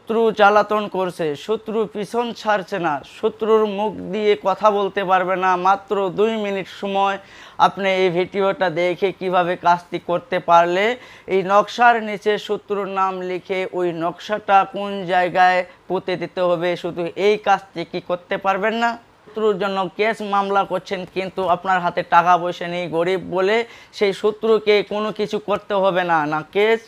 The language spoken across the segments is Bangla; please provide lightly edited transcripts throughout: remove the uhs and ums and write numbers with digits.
শত্রু জ্বালাতন করছে, শত্রু পিছন ছাড়ছে না, শত্রুর মুখ দিয়ে কথা বলতে পারবে না। মাত্র 2 মিনিট সময় আপনি এই ভিডিওটা দেখে কিভাবে কাজটি করতে পারলে এই নকশার নিচে শত্রুর নাম লিখে ওই নকশাটা কোন জায়গায় পুঁতে দিতে হবে, শুধু এই কাজটি কি করতে পারবেন না? শত্রুর জন্য কেস মামলা করছেন কিন্তু আপনার হাতে টাকা পয়সা নেই, গরিব বলে সেই শত্রুকে কোনো কিছু করতে হবে না, না কেস,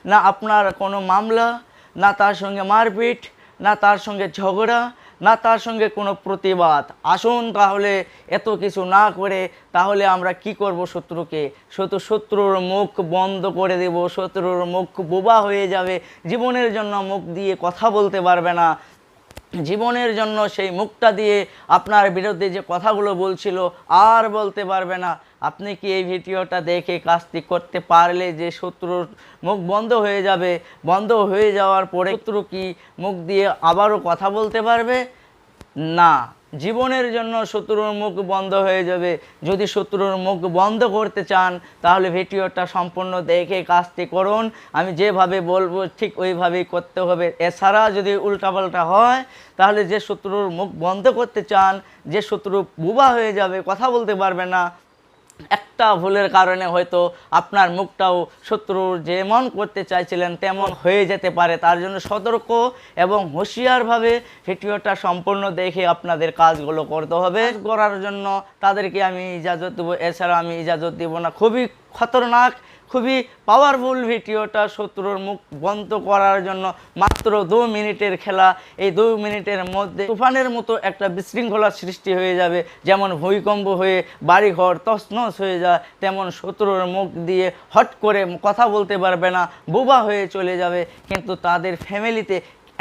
না আপনার কোনো মামলা, না তার সঙ্গে মারপিট, না তার সঙ্গে ঝগড়া, না তার সঙ্গে কোনো প্রতিবাদ। আসুন তাহলে এত কিছু না করে তাহলে আমরা কি করব? শত্রুকে শুধু শত্রুর মুখ বন্ধ করে দেব, শত্রুর মুখ বোবা হয়ে যাবে, জীবনের জন্য মুখ দিয়ে কথা বলতে পারবে না। জীবনের জন্য সেই মুখটা দিয়ে আপনার বিরুদ্ধে যে কথাগুলো বলছিল আর বলতে পারবে না। আপনি কি এই ভিডিওটা দেখে কাজটি করতে পারলে যে শত্রুর মুখ বন্ধ হয়ে যাবে, বন্ধ হয়ে যাওয়ার পরে শত্রু কি মুখ দিয়ে আবারও কথা বলতে পারবে? না, জীবনের জন্য শত্রুর মুখ বন্ধ হয়ে যাবে। যদি শত্রুর মুখ বন্ধ করতে চান তাহলে ভিডিওটা সম্পূর্ণ দেখে কাজটি করুন। আমি যেভাবে বলবো ঠিক ওইভাবেই করতে হবে। এছাড়া যদি উল্টাপাল্টা হয় তাহলে যে শত্রুর মুখ বন্ধ করতে চান, যে শত্রু বোবা হয়ে যাবে, কথা বলতে পারবে না, একটা ভুলের কারণে হয়তো আপনার মুখটাও শত্রু যেমন করতে চাইছিলেন তেমন হয়ে যেতে পারে। তার জন্য সতর্ক এবং হুঁশিয়ারভাবে ভিডিওটা সম্পূর্ণ দেখে আপনাদের কাজগুলো করতে হবে। করার জন্য তাদেরকে আমি ইজাজত দেবো, এছাড়া আমি ইজাজত দেব না। খুবই খতরনাক, খুবই পাওয়ারফুল ভিডিওটা শত্রুর মুখ বন্ধ করার জন্য। মাত্র 2 মিনিটের খেলা, এই 2 মিনিটের মধ্যে তুফানের মতো একটা বিশৃঙ্খলার সৃষ্টি হয়ে যাবে। যেমন ভূমিকম্প হয়ে বাড়িঘর তছনছ হয়ে যায়, তেমন শত্রুর মুখ দিয়ে হট করে কথা বলতে পারবে না, বোবা হয়ে চলে যাবে। কিন্তু তাদের ফ্যামিলিতে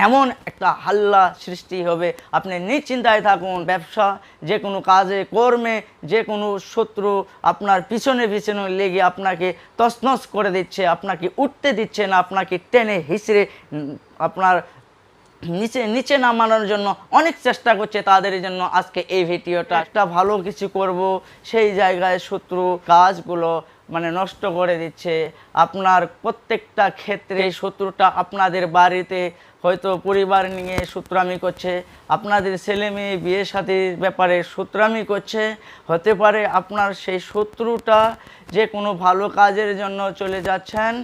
এমন একটা হাল্লা সৃষ্টি হবে, আপনি নিশ্চিন্তায় থাকুন। ব্যবসা, যে কোনো কাজে কর্মে, যে কোনো শত্রু আপনার পিছনে পিছনে লেগে আপনাকে তছনছ করে দিচ্ছে, আপনাকে উঠতে দিচ্ছে না, আপনাকে টেনে হিঁচড়ে আপনার নিচে নিচে নামানোর জন্য অনেক চেষ্টা করছে। তাদের জন্য আজকে এই ভিডিওটা একটা ভালো কিছু করব, সেই জায়গায় শত্রু কাজগুলো নষ্ট করে দিচ্ছে। আপনার প্রত্যেকটা ক্ষেত্রে শত্রুটা আপনাদের বাড়িতে হয়তো পরিবার নিয়ে শত্রুতামি করছে, আপনাদের ছেলে মেয়ে বিয়ে শাদীর ব্যাপারে শত্রুতামি করছে। হতে পারে আপনার সেই শত্রুটা যে কোনো ভালো কাজের জন্য চলে যাচ্ছেন,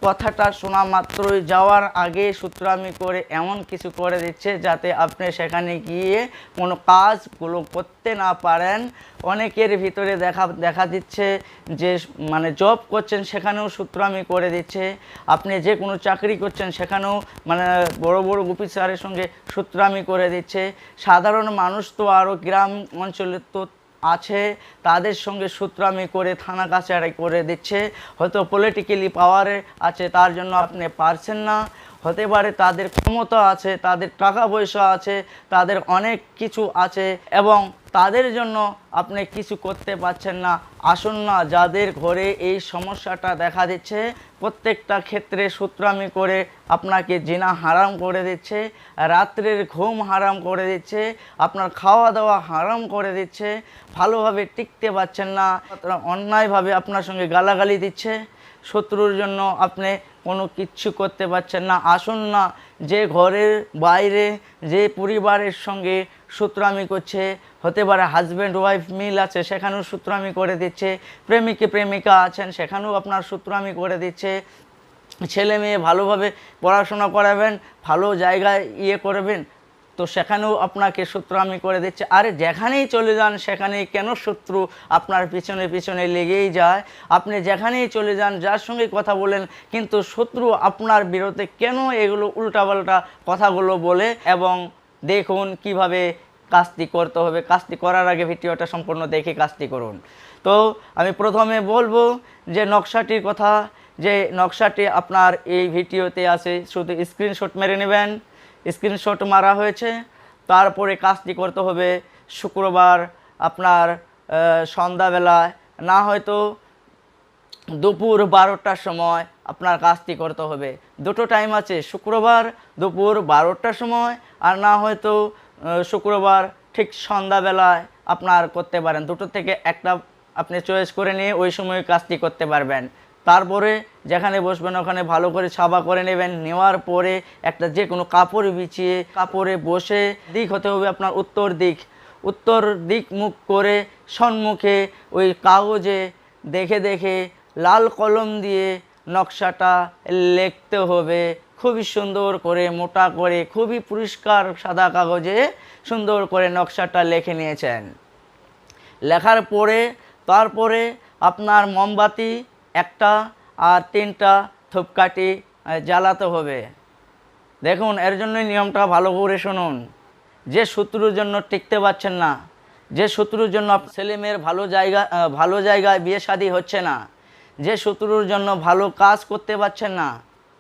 কথাটা শোনা মাত্রই যাওয়ার আগে শত্রুতামি করে এমন কিছু করে দিচ্ছে যাতে আপনি সেখানে গিয়ে কোনো কাজগুলো করতে না পারেন। অনেকের ভিতরে দেখা দিচ্ছে যে জব করছেন সেখানেও শত্রুতামি করে দিচ্ছে, আপনি যে কোনো চাকরি করছেন সেখানেও বড় বড় অফিসারের সঙ্গে শত্রুতামি করে দিচ্ছে। সাধারণ মানুষ তো আরও গ্রাম অঞ্চলে তো আছে, তাদের সঙ্গে শত্রুতামি করে থানা কাছারি করে দিচ্ছে। হয়তো পলিটিক্যালি পাওয়ারে আছে, তার জন্য আপনি পারছেন না। হতে পারে তাদের ক্ষমতা আছে, তাদের টাকা পয়সা আছে, তাদের অনেক কিছু আছে এবং তাদের জন্য আপনি কিছু করতে পারছেন না। আসুন না, যাদের ঘরে এই সমস্যাটা দেখা দিচ্ছে, প্রত্যেকটা ক্ষেত্রে শত্রুতামি করে আপনাকে জিনা হারাম করে দিচ্ছে, রাত্রের ঘুম হারাম করে দিচ্ছে, আপনার খাওয়া দাওয়া হারাম করে দিচ্ছে, ভালোভাবে টিকতে পারছেন না, অন্যায়ভাবে আপনার সঙ্গে গালাগালি দিচ্ছে। শত্রুর জন্য আপনি কোনো কিচ্ছু করতে পারছেন না। আসুন না, যে ঘরের বাইরে যে পরিবারের সঙ্গে শত্রুতামি করছে, হতে পারে হাজব্যান্ড ওয়াইফ মিল আছে সেখানেও শত্রুতামি করে দিচ্ছে, প্রেমিকা আছেন সেখানেও আপনার শত্রুতামি করে দিচ্ছে, ছেলে মেয়ে ভালোভাবে পড়াশোনা করাবেন, ভালো জায়গায় করবেন, তো সেখানেও আপনাকে শত্রুতামি করে দিচ্ছে। আরে যেখানেই চলে যান সেখানেই কেন শত্রু আপনার পিছনে পিছনে লেগেই যায়। আপনি যেখানেই চলে যান, যার সঙ্গে কথা বলেন, কিন্তু শত্রু আপনার বিরুদ্ধে কেন এগুলো উল্টাপাল্টা কথাগুলো বলে। এবং দেখুন কিভাবে কাজটি করতে হবে। কাজটি করার আগে ভিডিওটা সম্পূর্ণ দেখে কাজটি করুন। তো আমি প্রথমে বলবো যে নকশাটির কথা, যে নকশাটি আপনার এই ভিডিওতে আছে, শুধু স্ক্রিনশট মেরে নেবেন। স্ক্রিনশট মারা হয়েছে, তারপরে কাজটি করতে হবে শুক্রবার আপনার সন্ধ্যাবেলায়, না হয়তো দুপুর 12টার সময় আপনার কাজটি করতে হবে। দুটো টাইম আছে, শুক্রবার দুপুর 12টার সময়, আর না হয়তো শুক্রবার ঠিক সন্ধ্যাবেলায় আপনার করতে পারেন। দুটো থেকে একটা আপনি চয়েস করে নিয়ে ওই সময় কাজটি করতে পারবেন। তারপরে যেখানে বসবেন ওখানে ভালো করে ছাপা করে নেবেন। নেওয়ার পরে একটা যে কোনো কাপড় বিছিয়ে কাপড়ে বসে দিক হতে হবে আপনার উত্তর দিক মুখ করে সম্মুখে ওই কাগজে দেখে দেখে লাল কলম দিয়ে নকশাটা লিখতে হবে। খুবই সুন্দর করে মোটা করে খুবই পরিষ্কার সাদা কাগজে সুন্দর করে নকশাটা লিখে নিয়েছেন। লেখার পরে তারপরে আপনার মোমবাতি একটা আর 3টা ধূপকাঠি জ্বালাতে হবে। দেখুন, এর জন্যই নিয়মটা ভালো করে শুনুন। যে শত্রুর জন্য টিকতে পারছেন না, যে শত্রুর জন্য ছেলে মেয়ের ভালো জায়গায় বিয়ে শাদী হচ্ছে না, যে শত্রুর জন্য ভালো কাজ করতে পারছেন না,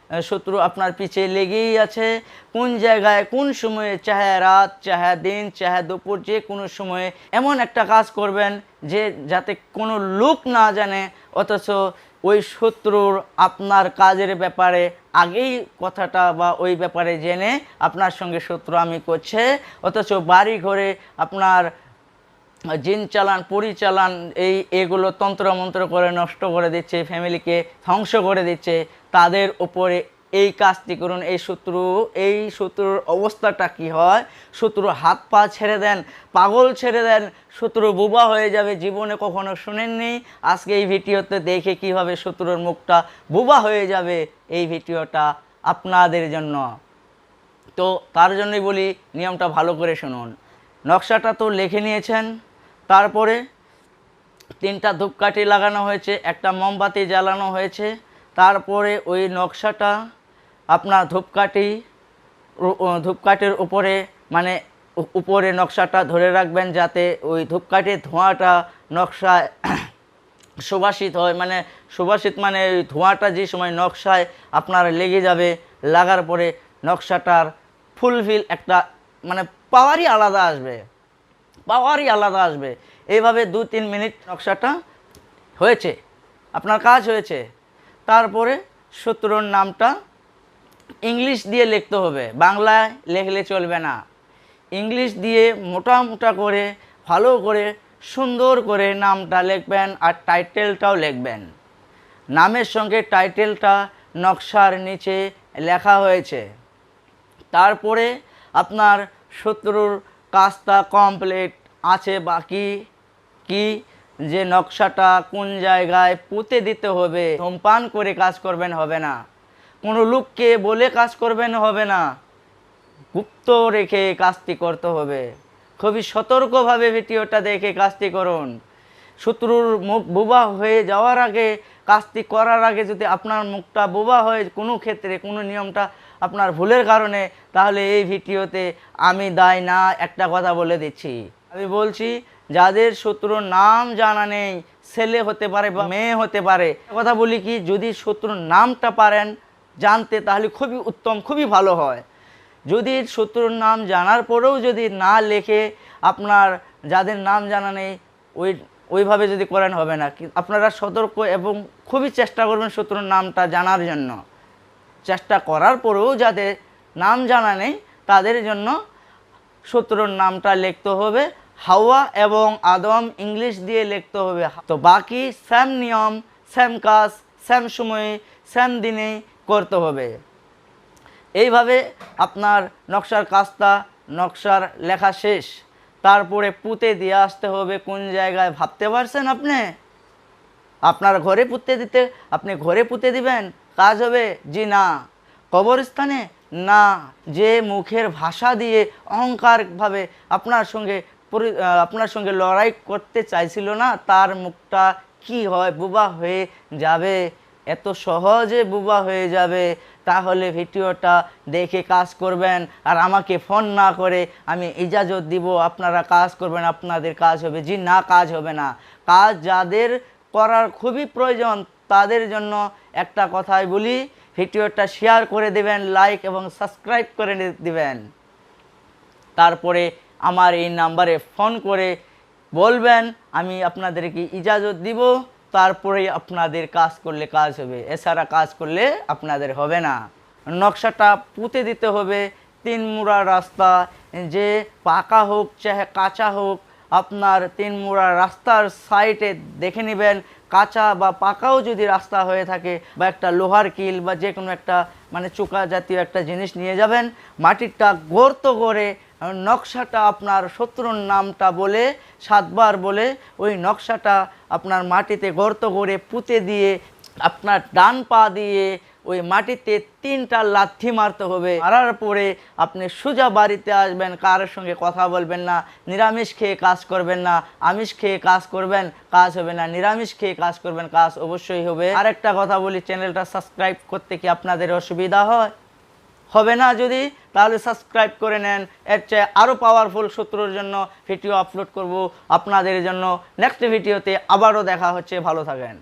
শত্রু আপনার পিছে লেগেই আছে। কোন জায়গায় কোন সময়ে, চাহে রাত চাহে দিন চাহে দুপুর, যে কোনো সময়ে এমন একটা কাজ করবেন যে যাতে কোনো লোক না জানে, অথচ ওই শত্রুর আপনার কাজের ব্যাপারে আগেই কথাটা বা ওই ব্যাপারে জেনে আপনার সঙ্গে শত্রু আমি করছে, অথচ বাড়ি ঘরে আপনার জিন চালান পরিচালান এগুলো তন্ত্রমন্ত্র করে নষ্ট করে দিচ্ছে, ফ্যামিলিকে ধ্বংস করে দিচ্ছে। তাদের উপরে এই কাজটি করুন। এই শত্রুর অবস্থাটা কি হয়, শত্রু হাত পা ছেড়ে দেন, পাগল ছেড়ে দেন, শত্রু বোবা হয়ে যাবে। জীবনে কখনো শুনেননি, আজকে এই ভিডিওতে দেখে কিভাবে শত্রুর মুখটা বোবা হয়ে যাবে, এই ভিডিওটা আপনাদের জন্য। তো তার জন্যই বলি নিয়মটা ভালো করে শুনুন। নকশাটা তো লিখে নিয়েছেন, তারপরে 3টা ধূপকাঠি লাগানো হয়েছে, একটা মোমবাতি জ্বালানো হয়েছে। তারপরে ওই নকশাটা আপনার ধূপকাঠির উপরে মানে উপরে নকশাটা ধরে রাখবেন, যাতে ওই ধূপকাঠির ধোঁয়াটা নকশায় সুবাসিত হয়। মানে সুবাসিত মানে ওই ধোঁয়াটা যে সময় নকশায় আপনার লেগে যাবে, লাগার পরে নকশাটার ফুলফিল একটা মানে পাওয়ারই আলাদা আসবে। এইভাবে 2-3 মিনিট নকশাটা হয়েছে, আপনার কাজ হয়েছে। তারপরে শত্রুর নামটা ইংলিশ দিয়ে লিখতে হবে, বাংলায় লিখলে চলবে না। ইংলিশ দিয়ে মোটা করে ভালো করে সুন্দর করে নামটা লিখবেন, আর টাইটেলটাও লিখবেন। নামের সঙ্গে টাইটেলটা নকশার নিচে লেখা হয়েছে। তারপরে আপনার শত্রুর কাজটা কমপ্লিট আছে। বাকি কি, যে নকশাটা কোন জায়গায় পুঁতে দিতে হবে। ধূমপান করে কাজ করবেন হবে না, কোনো লোককে বলে কাজ করবেন হবে না, গুপ্ত রেখে কাজটি করতে হবে। খুবই সতর্কভাবে ভিডিওটা দেখে কাজটি করুন। শত্রুর মুখ বোবা হয়ে যাওয়ার আগে, কাজটি করার আগে যদি আপনার মুখটা বোবা হয় কোনো ক্ষেত্রে, কোনো নিয়মটা আপনার ভুলের কারণে, তাহলে এই ভিডিওতে আমি দায় না, একটা কথা বলে দিচ্ছি। আমি বলছি, যাদের শত্রুর নাম জানা নেই, ছেলে হতে পারে বা মেয়ে হতে পারে, কথা বলি কি, যদি শত্রুর নামটা পারেন জানতে তাহলে খুবই উত্তম, খুবই ভালো হয়। যদি শত্রুর নাম জানার পরেও যদি না লেখে, আপনার যাদের নাম জানা নেই ওইভাবে যদি করেন হবে না। আপনারা সতর্ক এবং খুবই চেষ্টা করবেন শত্রুর নামটা জানার জন্য। চেষ্টা করার পরেও যাদের নাম জানা নেই তাদের জন্য শত্রুর নামটা লিখতে হবে হাওয়া এবং আদম, ইংলিশ দিয়ে লিখতে হবে। তো বাকি সেম নিয়ম, সেম কাজ, সেম সময়ে, সেম দিনে করতে হবে। এইভাবে আপনার নকশার কাজটা, নকশার লেখা শেষ। তারপরে পুঁতে দিয়ে আসতে হবে কোন জায়গায়, ভাবতে পারছেন আপনি? আপনার ঘরে আপনি ঘরে পুঁতে দিবেন, কাজ হবে? জি না। কবরস্থানে? না। যে মুখের ভাষা দিয়ে অহংকারভাবে আপনার সঙ্গে লড়াই করতে চাইছিল না, তার মুখটা কি হয়, বোবা হয়ে যাবে। এত সহজে বোবা হয়ে যাবে। তাহলে ভিডিওটা দেখে কাজ করবেন, আর আমাকে ফোন না করে আমি ইজাজত দিব আপনারা কাজ করবেন, আপনাদের কাজ হবে। জি না, কাজ হবে না। কাজ যাদের করার খুবই প্রয়োজন তাদের জন্য একটা কথাই বলি, ভিডিওটা শেয়ার করে দেবেন, লাইক এবং সাবস্ক্রাইব করে দিবেন। তারপরে আমার এই নাম্বারে ফোন করে বলবেন, আমি আপনাদেরকে ইজাজত দিব, তারপরেই আপনাদের কাজ করলে কাজ হবে, এছাড়া কাজ করলে আপনাদের হবে না। নকশাটা পুঁতে দিতে হবে 3 মুড়া রাস্তা, যে পাকা হোক চাহে কাঁচা হোক, আপনার 3 মুড়া রাস্তার সাইডে দেখে নেবেন কাঁচা বা পাকাও যদি রাস্তা হয়ে থাকে বা একটা লোহার কিল বা যে কোনো একটা মানে চোকা জাতীয় একটা জিনিস নিয়ে যাবেন, মাটিটা গর্ত করে নকশাটা আপনার শত্রুর নামটা বলে 7 বার বলে ওই নকশাটা আপনার মাটিতে গর্ত করে পুঁতে দিয়ে আপনার ডান পা দিয়ে ওই মাটিতে 3টা লাথি মারতে হবে। মারার পরে আপনি সোজা বাড়িতে আসবেন, কারোর সঙ্গে কথা বলবেন না, নিরামিষ খেয়ে কাজ করবেন না, আমিষ খেয়ে কাজ করবেন কাজ হবে না, নিরামিষ খেয়ে কাজ করবেন কাজ অবশ্যই হবে। আরেকটা কথা বলি, চ্যানেলটা সাবস্ক্রাইব করতে কি আপনাদের অসুবিধা হবে না? যদি তাহলে সাবস্ক্রাইব করে নেন, এর চেয়ে আরও পাওয়ারফুল শত্রুর জন্য ভিডিও আপলোড করব আপনাদের জন্য। নেক্সট ভিডিওতে আবারও দেখা হচ্ছে, ভালো থাকেন।